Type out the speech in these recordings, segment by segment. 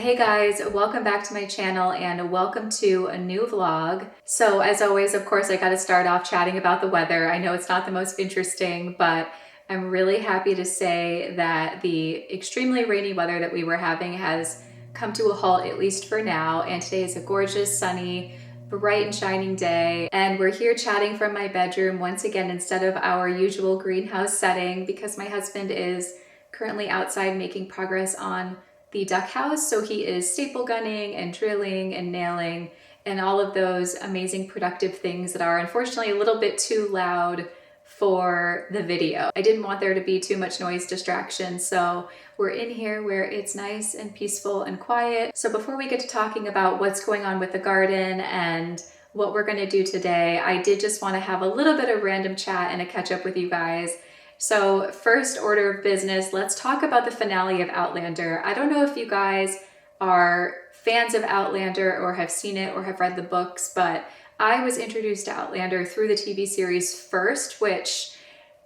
Hey guys, welcome back to my channel and welcome to a new vlog. So as always, of course, I got to start off chatting about the weather. I know it's not the most interesting, but I'm really happy to say that the extremely rainy weather that we were having has come to a halt, at least for now. And today is a gorgeous, sunny, bright and shining day. And we're here chatting from my bedroom once again instead of our usual greenhouse setting because my husband is currently outside making progress on the duck house. So he is staple gunning and drilling and nailing and all of those amazing productive things that are unfortunately a little bit too loud for the video. I didn't want there to be too much noise distraction, so we're in here where it's nice and peaceful and quiet. So before we get to talking about what's going on with the garden and what we're going to do today, I did just want to have a little bit of random chat and a catch up with you guys. So first order of business, let's talk about the finale of Outlander. I don't know if you guys are fans of Outlander or have seen it or have read the books, but I was introduced to Outlander through the TV series first, which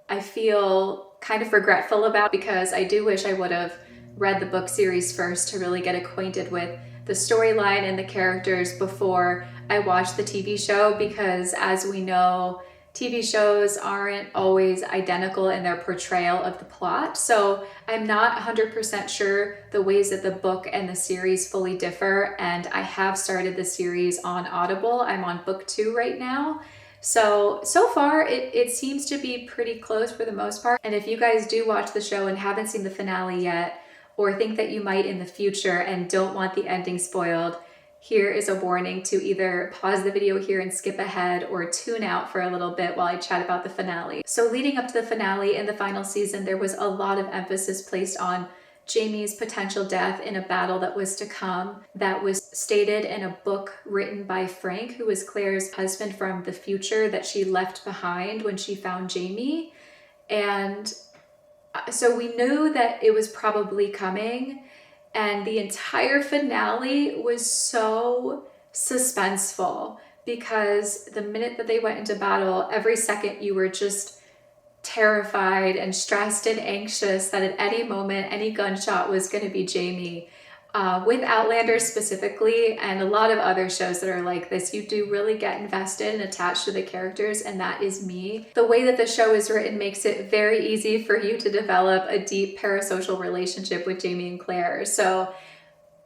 I feel kind of regretful about because I do wish I would have read the book series first to really get acquainted with the storyline and the characters before I watched the TV show, because as we know, TV shows aren't always identical in their portrayal of the plot. So I'm not 100% sure the ways that the book and the series fully differ. And I have started the series on Audible. I'm on book 2 right now. So far it seems to be pretty close for the most part. And if you guys do watch the show and haven't seen the finale yet, or think that you might in the future and don't want the ending spoiled, here is a warning to either pause the video here and skip ahead or tune out for a little bit while I chat about the finale. So leading up to the finale in the final season, there was a lot of emphasis placed on Jaime's potential death in a battle that was to come, that was stated in a book written by Frank, who was Claire's husband from the future that she left behind when she found Jaime. And so we knew that it was probably coming. And the entire finale was so suspenseful because the minute that they went into battle, every second you were just terrified and stressed and anxious that at any moment, any gunshot was going to be Jaime. With Outlander specifically, and a lot of other shows that are like this, you do really get invested and attached to the characters, and that is me. The way that the show is written makes it very easy for you to develop a deep parasocial relationship with Jaime and Claire. So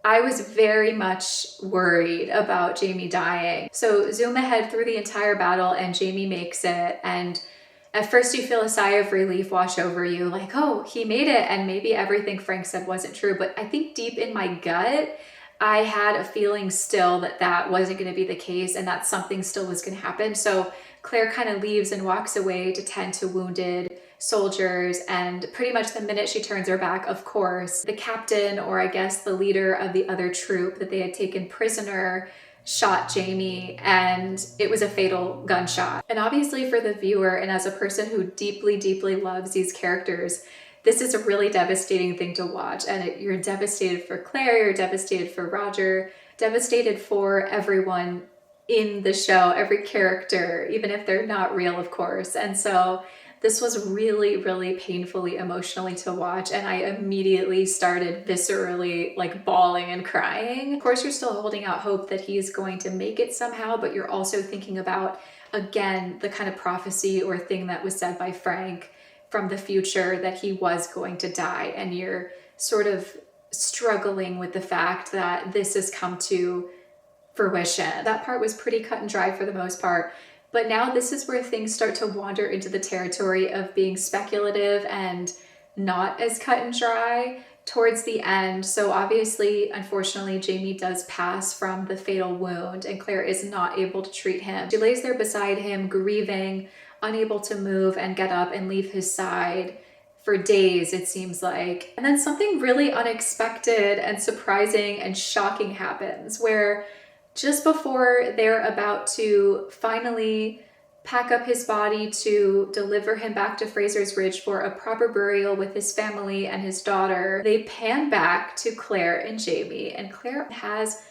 I was very much worried about Jaime dying. So zoom ahead through the entire battle and Jaime makes it, and at first you feel a sigh of relief wash over you, like, oh, he made it, and maybe everything Frank said wasn't true. But I think deep in my gut, I had a feeling still that that wasn't going to be the case and that something still was going to happen. So Claire kind of leaves and walks away to tend to wounded soldiers, and pretty much the minute she turns her back, of course, the captain, or I guess the leader of the other troop that they had taken prisoner, shot Jaime, and it was a fatal gunshot. And obviously for the viewer, and as a person who deeply, deeply loves these characters, this is a really devastating thing to watch. And you're devastated for Claire, you're devastated for Roger, devastated for everyone in the show, every character, even if they're not real, of course. And so this was really, really painfully emotionally to watch, and I immediately started viscerally like bawling and crying. Of course, you're still holding out hope that he's going to make it somehow, but you're also thinking about, again, the kind of prophecy or thing that was said by Frank from the future that he was going to die, and you're sort of struggling with the fact that this has come to fruition. That part was pretty cut and dry for the most part. But now this is where things start to wander into the territory of being speculative and not as cut and dry towards the end. So obviously, unfortunately, Jaime does pass from the fatal wound and Claire is not able to treat him. She lays there beside him, grieving, unable to move and get up and leave his side for days, it seems like. And then something really unexpected and surprising and shocking happens, where just before they're about to finally pack up his body to deliver him back to Fraser's Ridge for a proper burial with his family and his daughter, they pan back to Claire and Jaime, and Claire has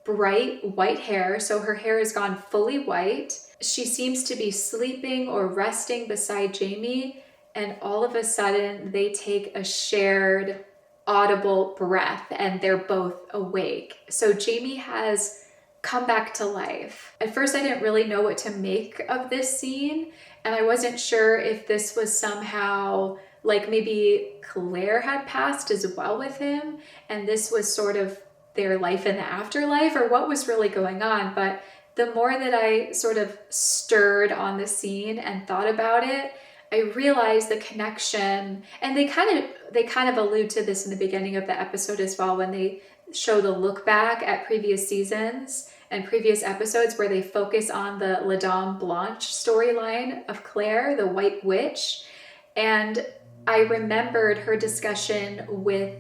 bright white hair, so her hair has gone fully white. She seems to be sleeping or resting beside Jaime, and all of a sudden they take a shared audible breath and they're both awake. So Jamie has come back to life. At first, I didn't really know what to make of this scene, and I wasn't sure if this was somehow like maybe Claire had passed as well with him, and this was sort of their life in the afterlife, or what was really going on. But the more that I sort of stirred on the scene and thought about it, I realized the connection, and they kind of allude to this in the beginning of the episode as well, when they show the look back at previous seasons and previous episodes where they focus on the La Dame Blanche storyline of Claire, the White Witch. And I remembered her discussion with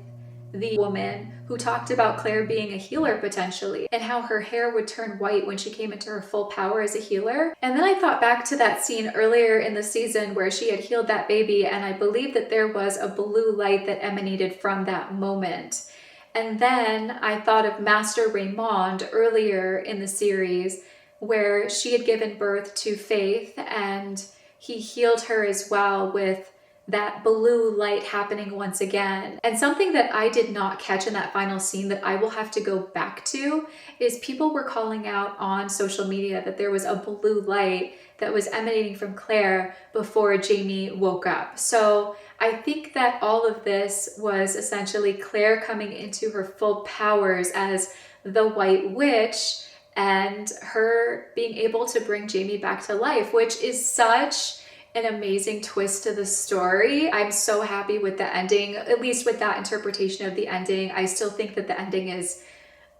the woman who talked about Claire being a healer potentially, and how her hair would turn white when she came into her full power as a healer. And then I thought back to that scene earlier in the season where she had healed that baby, and I believe that there was a blue light that emanated from that moment. And then I thought of Master Raymond earlier in the series, where she had given birth to Faith and he healed her as well with that blue light happening once again. And something that I did not catch in that final scene that I will have to go back to is people were calling out on social media that there was a blue light that was emanating from Claire before Jamie woke up. So I think that all of this was essentially Claire coming into her full powers as the White Witch and her being able to bring Jamie back to life, which is such an amazing twist to the story. I'm so happy with the ending, at least with that interpretation of the ending. I still think that the ending is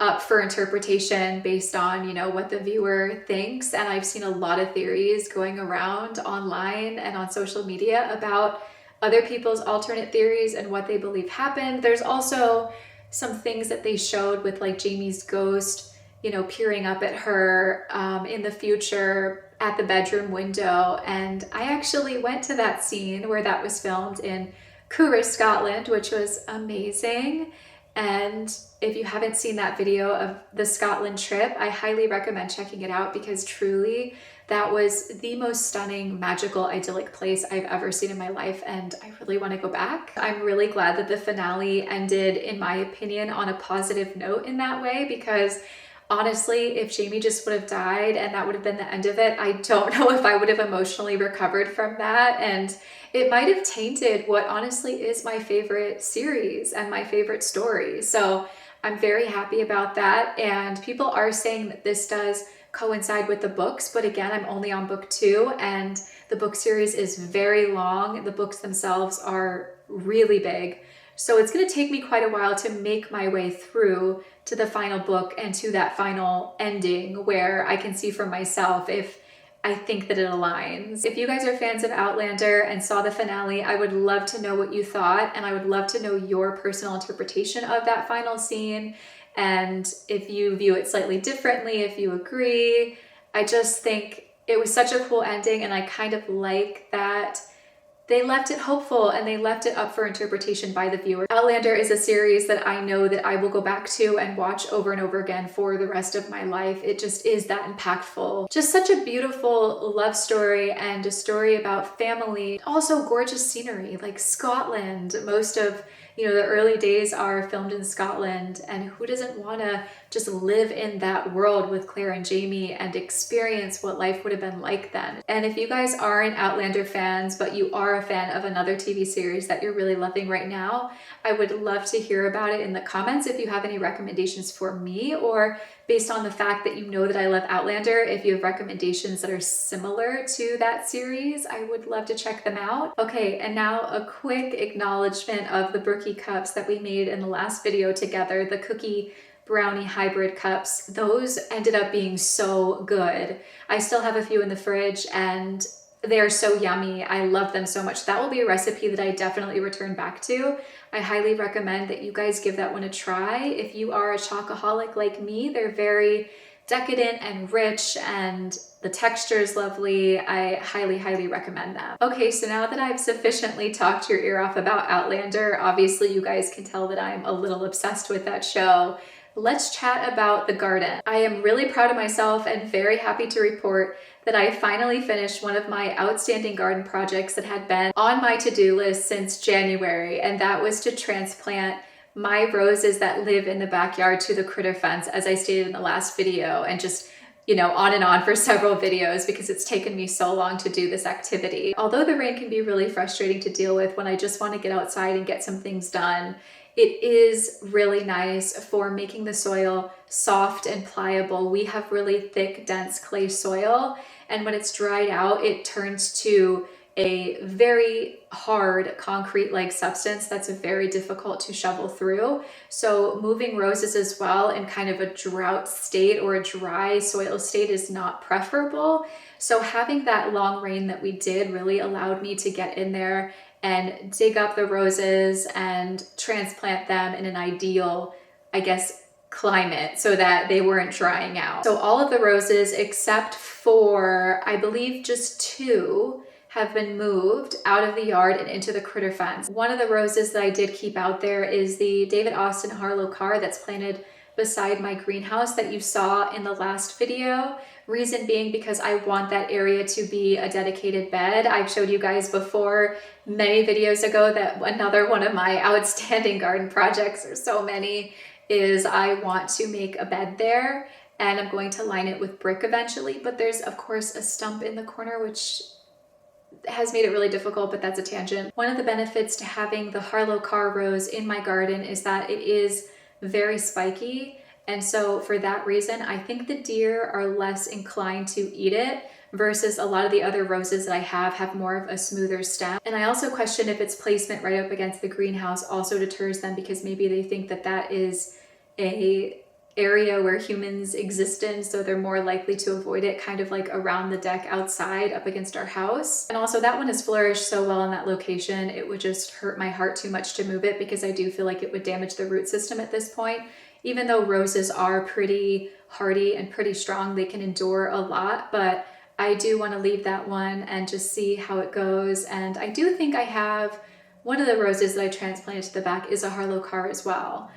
up for interpretation based on, what the viewer thinks. And I've seen a lot of theories going around online and on social media about other people's alternate theories and what they believe happened. There's also some things that they showed with like Jamie's ghost, peering up at her in the future at the bedroom window. And I actually went to that scene where that was filmed in Coora, Scotland, which was amazing. And if you haven't seen that video of the Scotland trip, I highly recommend checking it out, because truly that was the most stunning, magical, idyllic place I've ever seen in my life, and I really want to go back. I'm really glad that the finale ended, in my opinion, on a positive note in that way, because honestly, if Jamie just would have died and that would have been the end of it, I don't know if I would have emotionally recovered from that. And it might have tainted what honestly is my favorite series and my favorite story. So I'm very happy about that. And people are saying that this does coincide with the books, but again, I'm only on book 2 and the book series is very long. The books themselves are really big. So it's going to take me quite a while to make my way through to the final book and to that final ending where I can see for myself if I think that it aligns. If you guys are fans of Outlander and saw the finale, I would love to know what you thought, and I would love to know your personal interpretation of that final scene, and if you view it slightly differently, if you agree. I just think it was such a cool ending, and I kind of like that they left it hopeful and they left it up for interpretation by the viewer. Outlander is a series that I know that I will go back to and watch over and over again for the rest of my life. It just is that impactful. Just such a beautiful love story and a story about family. Also gorgeous scenery, like Scotland. Most of the early days are filmed in Scotland, and who doesn't want to just live in that world with Claire and Jamie and experience what life would have been like then. And if you guys aren't Outlander fans, but you are a fan of another TV series that you're really loving right now, I would love to hear about it in the comments. If you have any recommendations for me, or based on the fact that you know that I love Outlander, if you have recommendations that are similar to that series, I would love to check them out. Okay, and now a quick acknowledgement of the Berkey cups that we made in the last video together, the cookie brownie hybrid cups. Those ended up being so good. I still have a few in the fridge and they are so yummy. I love them so much. That will be a recipe that I definitely return back to. I highly recommend that you guys give that one a try. If you are a chocoholic like me, they're very decadent and rich and the texture is lovely. I highly recommend them. Okay, so now that I've sufficiently talked your ear off about Outlander, obviously you guys can tell that I'm a little obsessed with that show. Let's chat about the garden. I am really proud of myself and very happy to report that I finally finished one of my outstanding garden projects that had been on my to-do list since January, and that was to transplant my roses that live in the backyard to the critter fence, as I stated in the last video, and just, you know, on and on for several videos because it's taken me so long to do this activity. Although the rain can be really frustrating to deal with when I just want to get outside and get some things done, it is really nice for making the soil soft and pliable. We have really thick, dense clay soil, and when it's dried out, it turns to a very hard concrete-like substance that's very difficult to shovel through. So moving roses as well in kind of a drought state or a dry soil state is not preferable. So having that long rain that we did really allowed me to get in there and dig up the roses and transplant them in an ideal, I guess, climate so that they weren't drying out. So all of the roses except for, I believe, just 2 have been moved out of the yard and into the critter fence. One of the roses that I did keep out there is the David Austin Harlow Carr that's planted beside my greenhouse that you saw in the last video. Reason being because I want that area to be a dedicated bed. I've showed you guys before many videos ago that another one of my outstanding garden projects, or so many, is I want to make a bed there, and I'm going to line it with brick eventually, but there's of course a stump in the corner which has made it really difficult, but that's a tangent. One of the benefits to having the Harlow Carr rose in my garden is that it is very spiky, and so for that reason I think the deer are less inclined to eat it versus a lot of the other roses that I have more of a smoother stem. And I also question if its placement right up against the greenhouse also deters them, because maybe they think that that is a area where humans exist in, so they're more likely to avoid it, kind of like around the deck outside up against our house. And also that one has flourished so well in that location, it would just hurt my heart too much to move it, because I do feel like it would damage the root system at this point. Even though roses are pretty hardy and pretty strong, they can endure a lot, but I do want to leave that one and just see how it goes. And I do think I have one of the roses that I transplanted to the back is a Harlow Carr as well.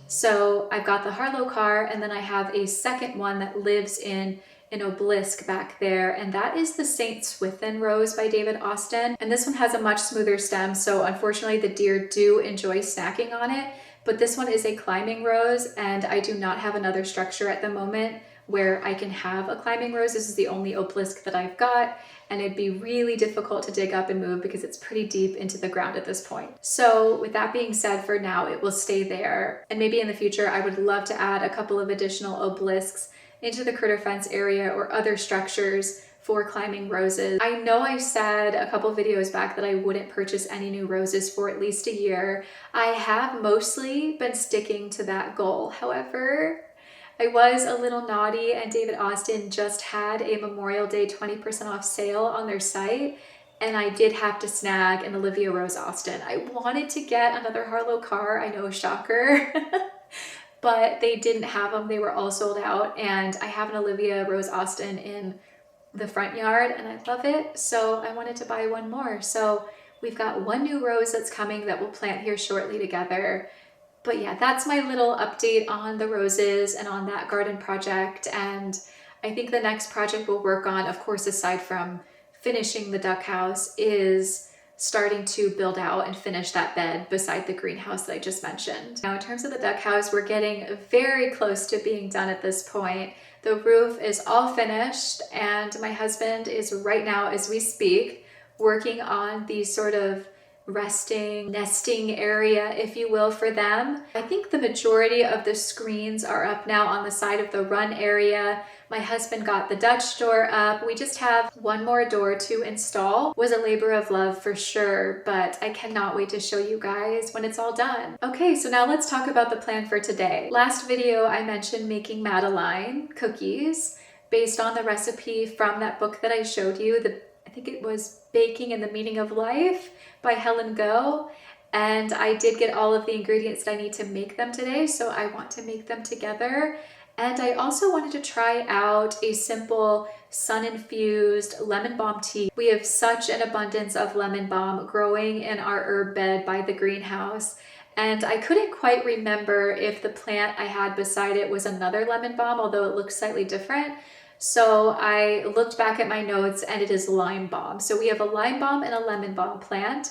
So I've got the Harlow Carr, and then I have a second one that lives in an obelisk back there, and that is the Saint Swithin rose by David Austin. And this one has a much smoother stem, so unfortunately the deer do enjoy snacking on it, but this one is a climbing rose, and I do not have another structure at the moment where I can have a climbing rose. This is the only obelisk that I've got, and it'd be really difficult to dig up and move because it's pretty deep into the ground at this point. So with that being said, for now it will stay there, and maybe in the future I would love to add a couple of additional obelisks into the critter fence area or other structures for climbing roses. I know I said a couple videos back that I wouldn't purchase any new roses for at least a year. I have mostly been sticking to that goal. However, I was a little naughty, and David Austin just had a Memorial Day 20% off sale on their site, and I did have to snag an Olivia Rose Austin. I wanted to get another Harlow Carr, I know, shocker, but they didn't have them. They were all sold out, and I have an Olivia Rose Austin in the front yard and I love it, so I wanted to buy one more. So we've got one new rose that's coming that we'll plant here shortly together. But yeah, that's my little update on the roses and on that garden project. And I think the next project we'll work on, of course, aside from finishing the duck house, is starting to build out and finish that bed beside the greenhouse that I just mentioned. Now, in terms of the duck house, we're getting very close to being done at this point. The roof is all finished, and my husband is right now, as we speak, working on the sort of resting, nesting area, if you will, for them. I think the majority of the screens are up now on the side of the run area. My husband got the Dutch door up. We just have one more door to install. Was a labor of love for sure, but I cannot wait to show you guys when it's all done. Okay, so now let's talk about the plan for today. Last video I mentioned making Madeleine cookies based on the recipe from that book that I showed you, I think it was Baking and the Meaning of Life by Helen Goh. And I did get all of the ingredients that I need to make them today, so I want to make them together. And I also wanted to try out a simple sun-infused lemon balm tea. We have such an abundance of lemon balm growing in our herb bed by the greenhouse, and I couldn't quite remember if the plant I had beside it was another lemon balm, although it looks slightly different. So I looked back at my notes and it is lime balm. So we have a lime balm and a lemon balm plant.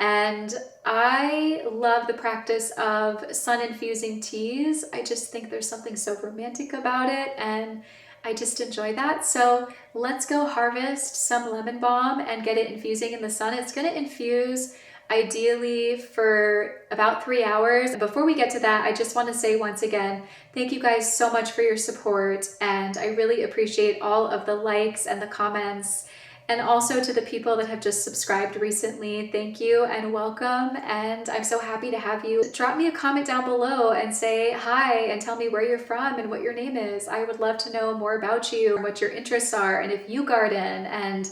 And I love the practice of sun-infusing teas. I just think there's something so romantic about it, and I just enjoy that. So let's go harvest some lemon balm and get it infusing in the sun. It's gonna infuse ideally for about 3 hours. Before we get to that, I just want to say once again, thank you guys so much for your support, and I really appreciate all of the likes and the comments. And also to the people that have just subscribed recently, thank you and welcome. And I'm so happy to have you. Drop me a comment down below and say hi and tell me where you're from and what your name is. I would love to know more about you, what your interests are, and if you garden, and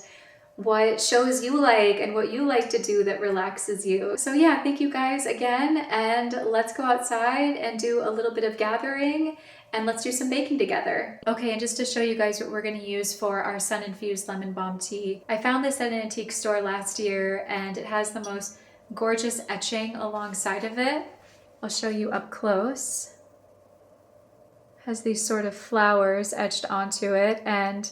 what shows you like and what you like to do that relaxes you. So yeah, thank you guys again, and let's go outside and do a little bit of gathering, and let's do some baking together. Okay, and just to show you guys what we're going to use for our sun-infused lemon balm tea, I found this at an antique store last year, and it has the most gorgeous etching alongside of it. I'll show you up close. It has these sort of flowers etched onto it, and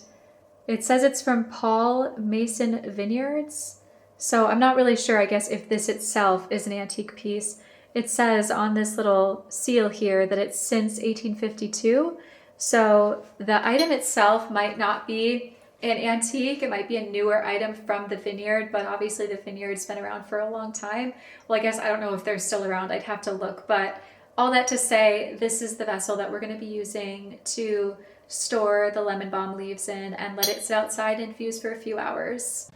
it says it's from Paul Mason Vineyards. So I'm not really sure, I guess, if this itself is an antique piece. It says on this little seal here that it's since 1852. So the item itself might not be an antique. It might be a newer item from the vineyard, but obviously the vineyard's been around for a long time. Well, I guess I don't know if they're still around. I'd have to look. But all that to say, this is the vessel that we're going to be using to store the lemon balm leaves in and let it sit outside and infuse for a few hours.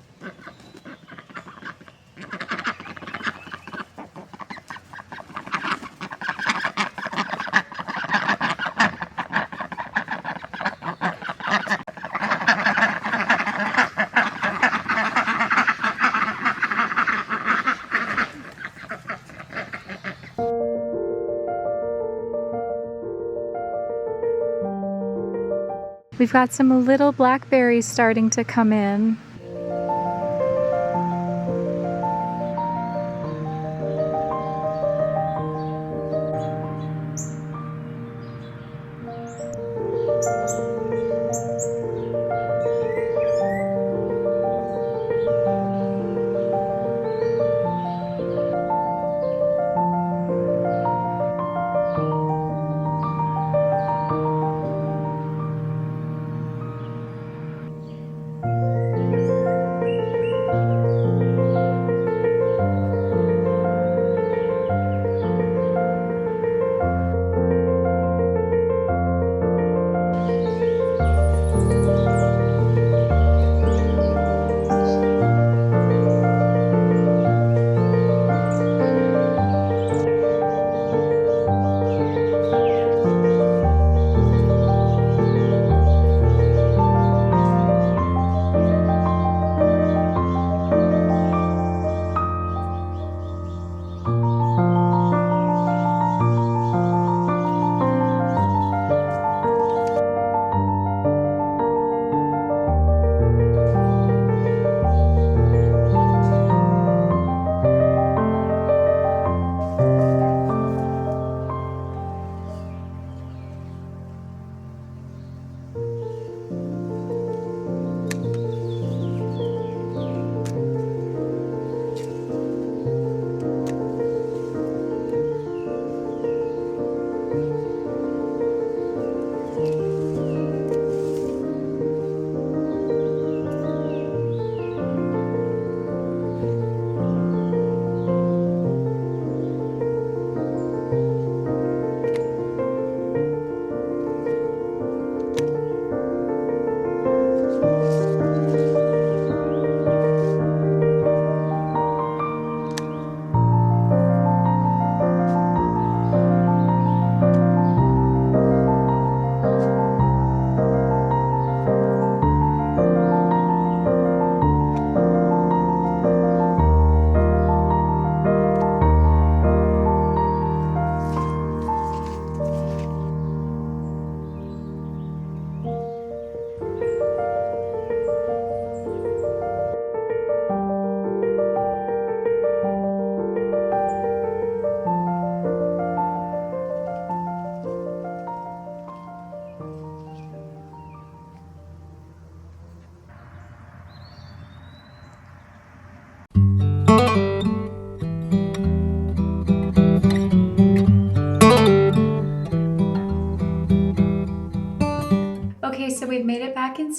We've got some little blackberries starting to come in.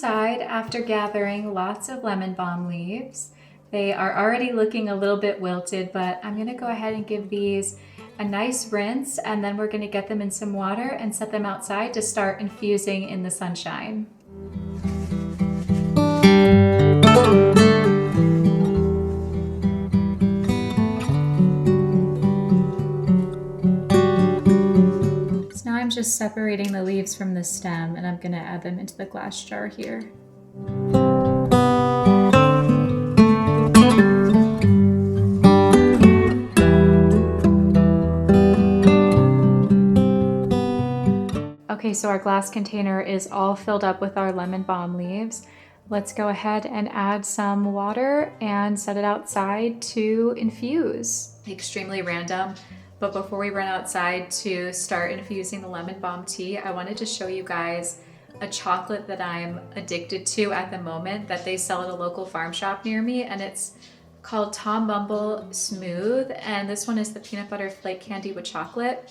outside after gathering lots of lemon balm leaves. They are already looking a little bit wilted, but I'm gonna go ahead and give these a nice rinse, and then we're gonna get them in some water and set them outside to start infusing in the sunshine. Now I'm just separating the leaves from the stem, and I'm going to add them into the glass jar here. Okay, so our glass container is all filled up with our lemon balm leaves. Let's go ahead and add some water and set it outside to infuse. Extremely random. But before we run outside to start infusing the lemon balm tea, I wanted to show you guys a chocolate that I'm addicted to at the moment that they sell at a local farm shop near me, and it's called Tom Bumble Smooth, and this one is the peanut butter flake candy with chocolate.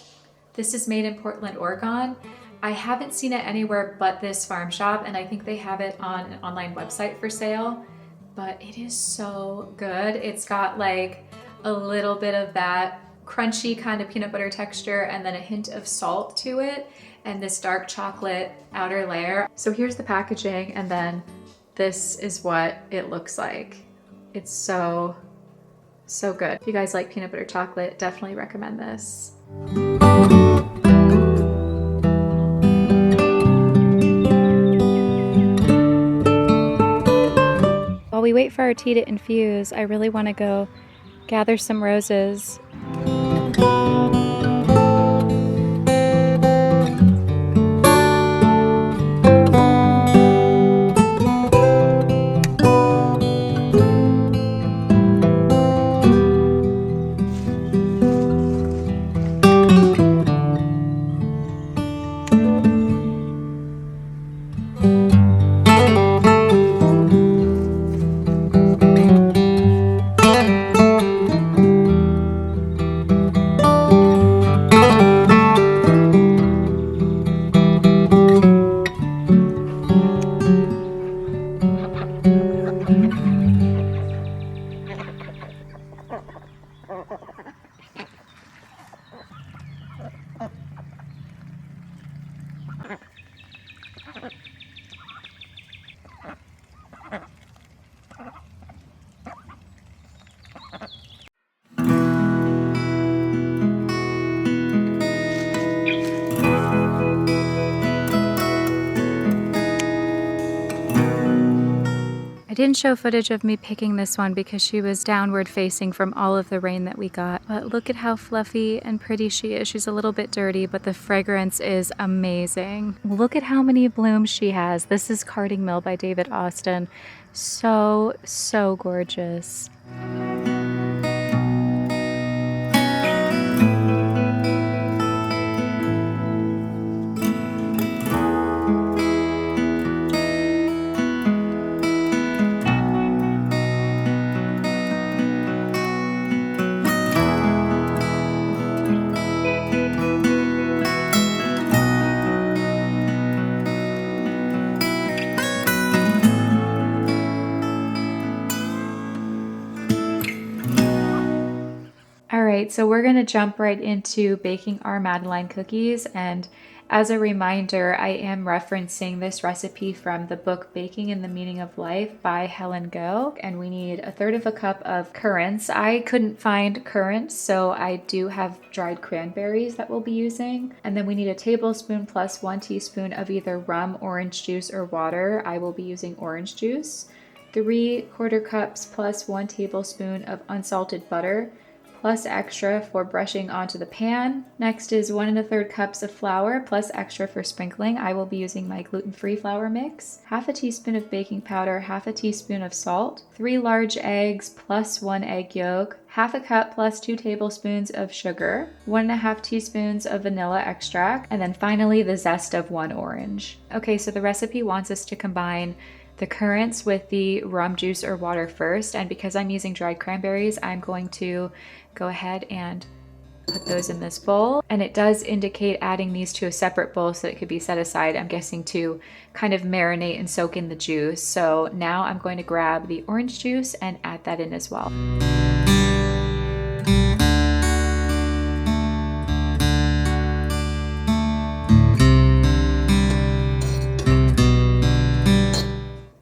This is made in Portland, Oregon. I haven't seen it anywhere but this farm shop, and I think they have it on an online website for sale, but it is so good. It's got like a little bit of that crunchy kind of peanut butter texture and then a hint of salt to it and this dark chocolate outer layer. So here's the packaging, and then this is what it looks like. It's so good. If you guys like peanut butter chocolate, definitely recommend this. While we wait for our tea to infuse, I really want to go gather some roses. I didn't show footage of me picking this one because she was downward facing from all of the rain that we got. But look at how fluffy and pretty she is. She's a little bit dirty, but the fragrance is amazing. Look at how many blooms she has. This is Carding Mill by David Austin. So gorgeous. Alright, so we're going to jump right into baking our Madeleine cookies, and as a reminder, I am referencing this recipe from the book Baking and the Meaning of Life by Helen Goh, and we need 1/3 cup of currants. I couldn't find currants, so I do have dried cranberries that we'll be using, and then we need a tablespoon plus 1 teaspoon of either rum, orange juice, or water. I will be using orange juice. 3/4 cups plus 1 tablespoon of unsalted butter, plus extra for brushing onto the pan. Next is 1 1/3 cups of flour plus extra for sprinkling. I will be using my gluten-free flour mix. 1/2 teaspoon of baking powder, 1/2 teaspoon of salt, 3 large eggs plus 1 egg yolk, 1/2 cup plus 2 tablespoons of sugar, 1 1/2 teaspoons of vanilla extract, and then finally the zest of 1 orange. Okay, so the recipe wants us to combine the currants with the rum juice or water first, and because I'm using dried cranberries, I'm going to go ahead and Put those in this bowl, and it does indicate adding these to a separate bowl so it could be set aside, I'm guessing, to kind of marinate and soak in the juice. So now I'm going to grab the orange juice and add that in as well.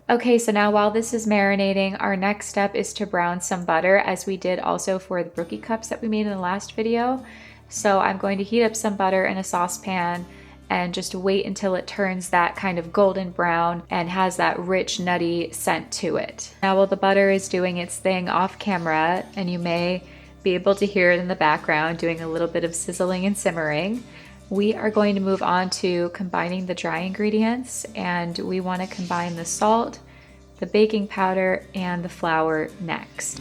Okay, so now while this is marinating, our next step is to brown some butter, as we did also for the brookie cups that we made in the last video. So I'm going to heat up some butter in a saucepan and just wait until it turns that kind of golden brown and has that rich, nutty scent to it. Now while the butter is doing its thing off camera, and you may be able to hear it in the background doing a little bit of sizzling and simmering, we are going to move on to combining the dry ingredients, and we want to combine the salt, the baking powder, and the flour next.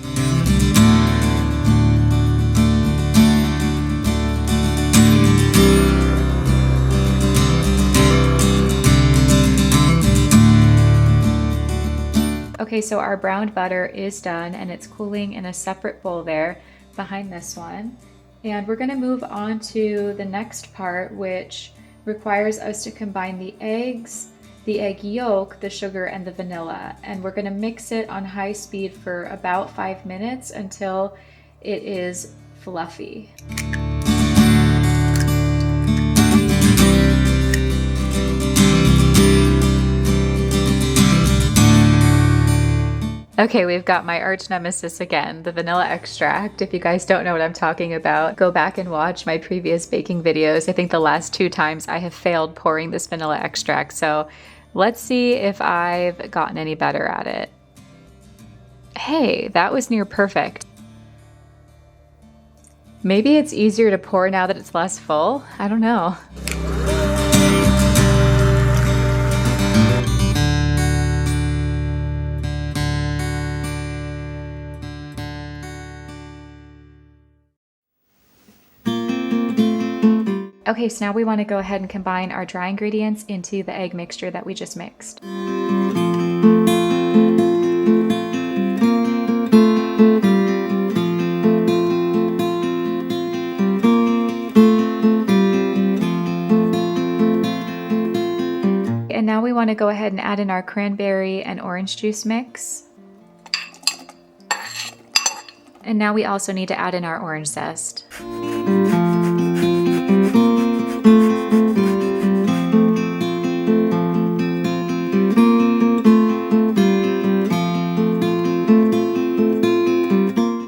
Okay, so our browned butter is done and it's cooling in a separate bowl there behind this one. And we're gonna move on to the next part, which requires us to combine the eggs, the egg yolk, the sugar, and the vanilla. And we're gonna mix it on high speed for about 5 minutes until it is fluffy. Okay, we've got my arch nemesis again, the vanilla extract. If you guys don't know what I'm talking about, go back and watch my previous baking videos. I think the last 2 times I have failed pouring this vanilla extract, so let's see if I've gotten any better at it. Hey, that was near perfect. Maybe it's easier to pour now that it's less full? I don't know. Okay, so now we want to go ahead and combine our dry ingredients into the egg mixture that we just mixed. And now we want to go ahead and add in our cranberry and orange juice mix. And now we also need to add in our orange zest.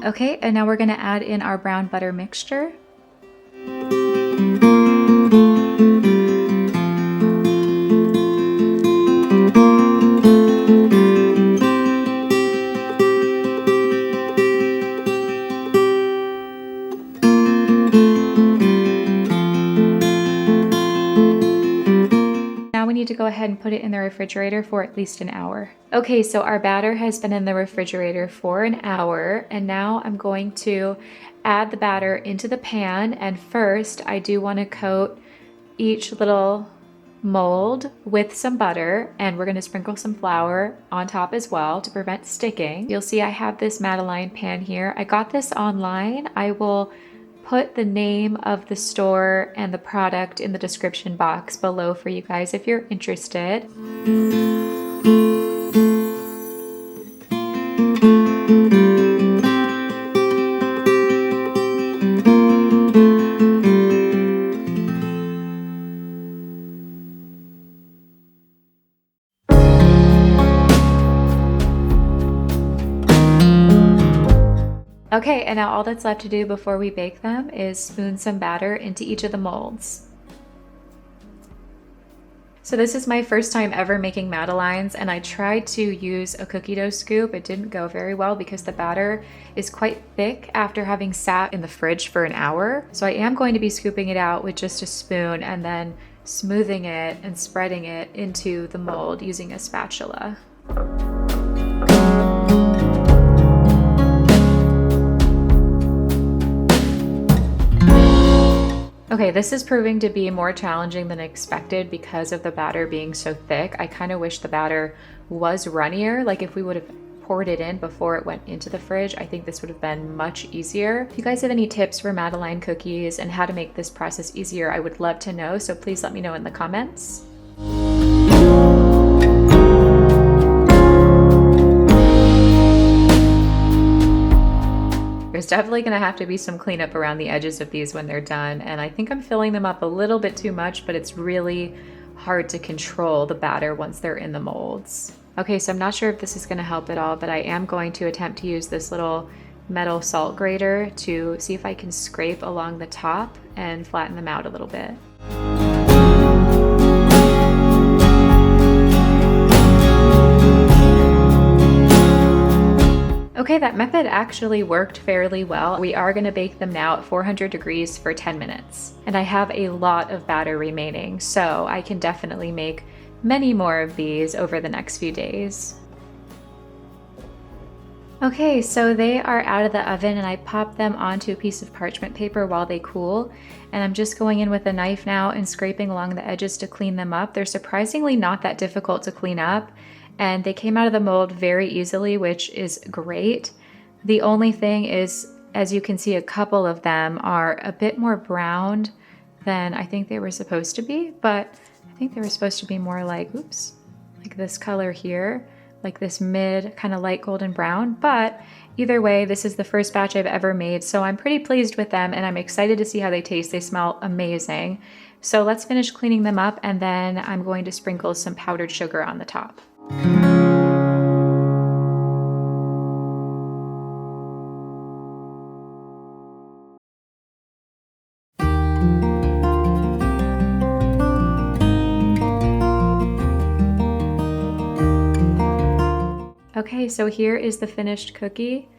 Okay, and now we're going to add in our brown butter mixture. To go ahead and put it in the refrigerator for at least an hour. Okay, so our batter has been in the refrigerator for an hour, and now I'm going to add the batter into the pan. And first, I do want to coat each little mold with some butter, and we're going to sprinkle some flour on top as well to prevent sticking. You'll see I have this Madeleine pan here. I got this online. I will put the name of the store and the product in the description box below for you guys if you're interested. Okay, and now all that's left to do before we bake them is spoon some batter into each of the molds. So this is my first time ever making Madeleines, and I tried to use a cookie dough scoop. It didn't go very well because the batter is quite thick after having sat in the fridge for an hour. So I am going to be scooping it out with just a spoon and then smoothing it and spreading it into the mold using a spatula. Okay, this is proving to be more challenging than expected because of the batter being so thick. I kind of wish the batter was runnier. Like if we would have poured it in before it went into the fridge, I think this would have been much easier. If you guys have any tips for Madeleine cookies and how to make this process easier, I would love to know, so please let me know in the comments. There's definitely gonna have to be some cleanup around the edges of these when they're done, and I think I'm filling them up a little bit too much, but it's really hard to control the batter once they're in the molds. Okay, so I'm not sure if this is gonna help at all, but I am going to attempt to use this little metal salt grater to see if I can scrape along the top and flatten them out a little bit. Okay, that method actually worked fairly well. We are gonna bake them now at 400 degrees for 10 minutes. And I have a lot of batter remaining, so I can definitely make many more of these over the next few days. Okay, so they are out of the oven and I popped them onto a piece of parchment paper while they cool. And I'm just going in with a knife now and scraping along the edges to clean them up. They're surprisingly not that difficult to clean up, and they came out of the mold very easily, which is great. The only thing is, as you can see, a couple of them are a bit more browned than I think they were supposed to be, but I think they were supposed to be more like, oops, like this color here, like this mid kind of light golden brown. But either way, this is the first batch I've ever made, so I'm pretty pleased with them and I'm excited to see how they taste. They smell amazing. So let's finish cleaning them up and then I'm going to sprinkle some powdered sugar on the top. Okay, so here is the finished cookie.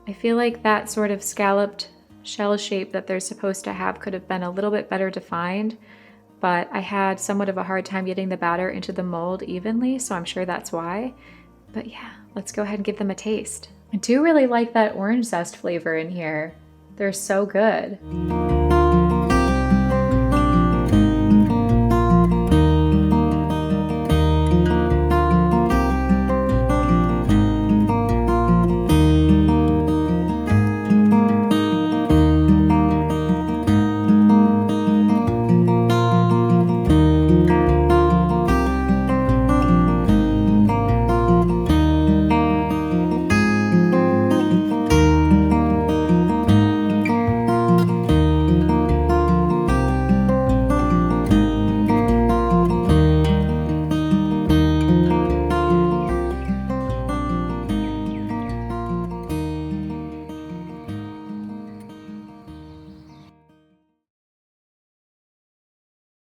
I feel like that sort of scalloped shell shape that they're supposed to have could have been a little bit better defined, but I had somewhat of a hard time getting the batter into the mold evenly, so I'm sure that's why. But yeah, let's go ahead and give them a taste. I do really like that orange zest flavor in here. They're so good.